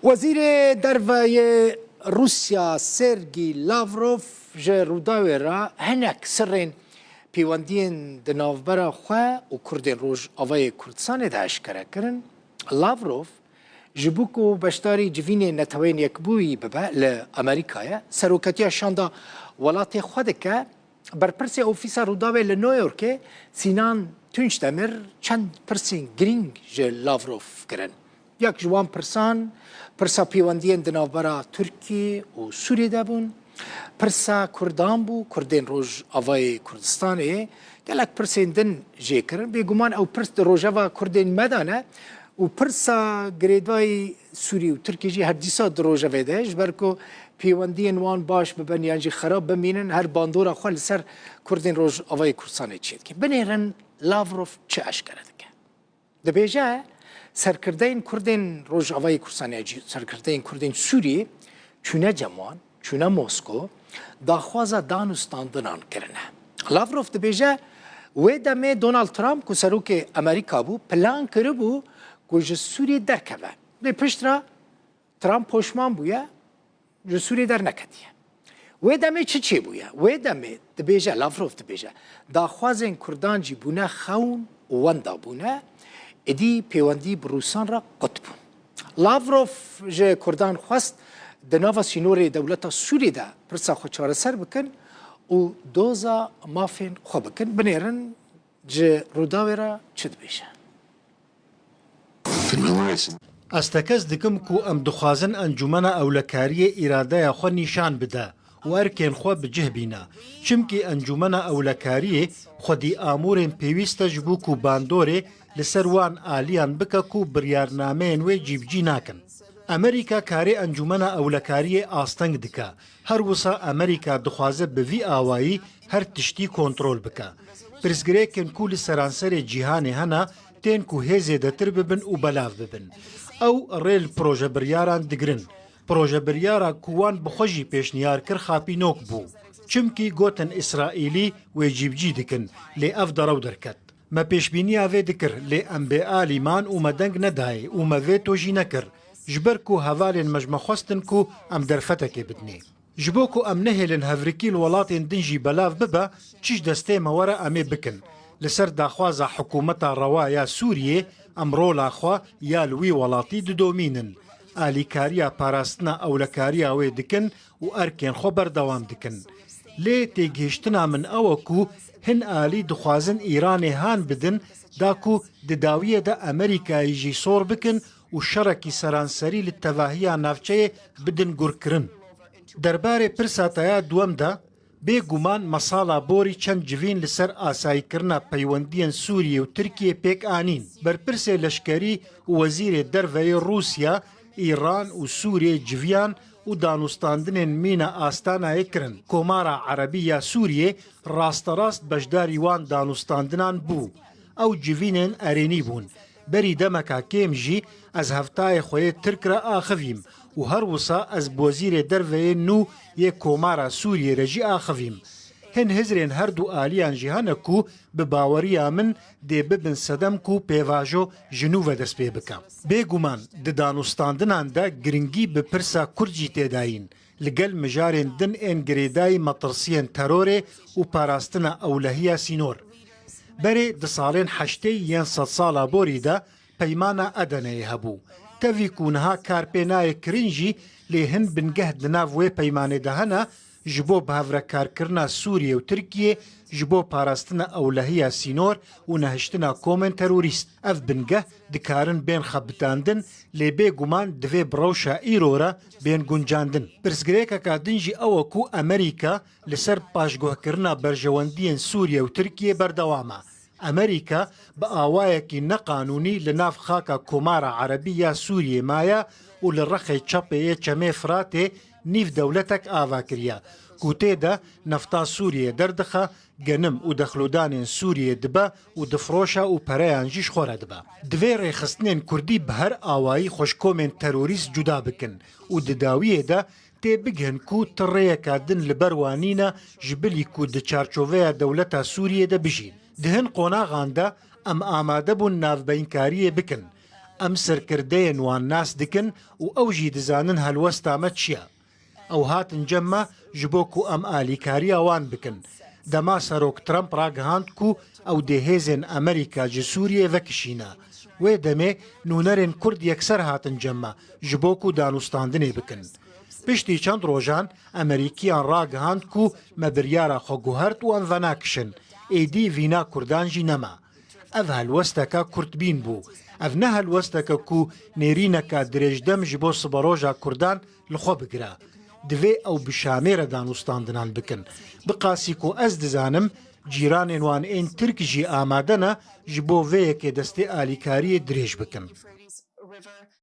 وزیر دروای روسیا سرگی لاوروف جه روداوی را هنک سرین پیوندین دناوبرا خواه و کردین روش آوای کردستان ده اشکره کرن. لاوروف جبوکو بشتاری جوین نتوین یکبوی ببه لامریکای سروکتیا شاندا ولات خود که برپرس اوفیسا روداوی لنویورک سینان تونج دمر چند پرسین گرینگ جه لاوروف کرن. یک جوان پرسا پیوندین دناوبرا ترکی و سوریه دابون، پرسا کردان بو، کردین روژ آوای کردستانه، گلک پرسین دن جه کرن، بیگمان او پرس روژاوا کردین مدانه، و پرسا گریدوای سوریه و ترکی جی هر دیسا روژاوه ده، جبرکو پیوندین وان باش ببن یعنی خراب بمینن هر باندورا خوال سر کردین روژ آوای کردستانه چید که بنیرن لاوروف چه اشکره دکه؟ دبیجه سرکردین کردین روژ آوای کردستانه جی سرکردین کردین سوریه چونه جمان چونه موسکو داخوازا دانستاندنان کرنه. لاوروف دبیجه و دمه دونالد ترامپ که سروک امریکا بو پلان کرده بو که جه سوریه درکبه. ده پشترا ترامپ پشمان بویا جه سوریه در نکدیه. و دمه چه بویا؟ و دمه دبیجه لاوروف دبیجه داخوازین کردان جی بونه خون وندا بونه ادی پیوندی بروسان را قطبون. لاوروف جه کردان خواست دناوا سینور دولتا سوریه ده پرسا خود چاره سر بکن و دوزا مافین خو بکن بنیرن جه روداوی را چد بیشه. استکز دکم کو ام دخوازن انجمن اولکاری اراده خو نشان بده و ارکین خو بجه بینا چمکی انجمن اولکاری خودی آمورین پیویست جبو کو باندوره لسروان آلیان بکا کو بریارنامه و جیبجی ناکن. امریکا کاری انجمن اولکاری آستنگ دکا هر وسا امریکا دخوازه بوی آوایی هر تشتی کنترول بکا پرسگره کن کول سرانسر جیهان هنا تین کو هزه دتر ببن و بلاف ببن او ریل پروژه بریاران دگرن پروژه بریارا کوان بخوشی پیشنیار کر خاپی نوک بو چمکی گوتن اسرائیلی و جیبجی دکن لی اف درو درکت ما پیشبینی آوه دکر لی انبیاء لیمان و مدنگ ندای و ما ویتوجی نکر جبر کو هوالین مجمع خواستن کو ام درفتک بدنی. جبو کو ام نهلن هفرکی الولاتین دنجی بلاف ببا چیش دسته مورا امی بکن. لسر داخوازا حکومتا روایا سوریه ام رولا خوا یا لوی ولاتی دومینن. آلیکاریا پاراستنا اولکاریا وی دکن و ارکین خو بردوام دکن. لی تیگهشتنا من او کو هن آلی دخوازن ایران هان بدن داکو دداویه دا امریکای جی صور بکن و شرکی سرانسری لتواهی نافچه بدن گرکرن. درباره پرساتایا دوم دا بی گمان مسالا بوری چند جوین لسر آسایی کرنا پیوندین سوریه و ترکیه پیک آنین. بر پرس لشکری و وزیر دروی روسیا ایران و سوریه جویان و دانستاندن مین آستانا اکرن. کومارا عربی یا سوریه راست راست بجداری وان دانستاندنان بو. او جوینن ارینی بون. بری دمکا کم جی از هفتای خوی ترک را آخویم و هر وسا از بوزیر دروی نو یک کومارا سوریه رجی آخویم. هن هزرین هر دو آلیان جیهان کو به باوری آمن دی ببن صدم کو پیواجو جنوب دست پی بکم. بیگومان د دانستاندنان دا گرنگی به پرسا کرجی تیداین لگل مجارین دن انگریدای مطرسین ترور و پاراستنا اولهیا سینور. بری د سالین حشتی ین صد سالا بوری دا پیمانا ادنه هبو. تاوی کونها کارپینای کرنجی لی هن بنگه دناوی پیمانه دهنا جبو بهفره کار کرنا سوریه و ترکیه جبو پاراستنا اولهیا سینور و نهشتنا کومن تروریست. اف بنگه دکارن بین خبتاندن لی بی گمان دوی بروشا ایرورا بین گنجاندن. پرسگریکا که دنجی او کو امریکا لسر پاشگوه کرنا برجواندین سوریه و ترکیه بردوامه. امریکا با آوایکی نقانونی لناف خاکا کومارا عربی یا سوریه مایا و لرخی چپه چمه فراته نیف دولتک آوا کریا. کوته دا نفتا سوریه دردخه گنم و دخلودان سوریه دبا و دفروشا و پریان جیش خوره دبا. دوی ریخستنین کردی به هر آوایی خوشکومن تروریست جدا بکن و دداویه دا تی بگهن کو تریه کادن لبروانینا جبلی کو دچارچووه دولتا سوریه دا بجین. دهن قوناغان دا ام آماده بون ناف بینکاریه بکن. ئەم سەرکردەیە نوان ناس دکن و ئەوژی دزانن هەلوەستامە چییە ئەو هاتن جەممە ji bo ku em alîkariya wan bikin dema Serok Trump ragihand ku ew dê hêzên Amerîka ji Sûriyê vekişîne wê demê nûnerên Kurd yekser hatin cemma ji bo ku danûstandinê bikin piştî çend rojan Amerîkiyan ragihand ku me biryara xwe guhert û em venakişin êdî vîna Kurdan jî nema ev helwesteka Kurdbîn bû ev ne helwesteke ku nêrîneka dirêjdem ji bo siberoja Kurdan li xwe bigire divê ew bi şamêre danûstandinan bikin bi qasî ku ez dizanim cîranên wan ên Tirk jî amade ne ji bo vê yekê destê alîkariyê dirêj bikin.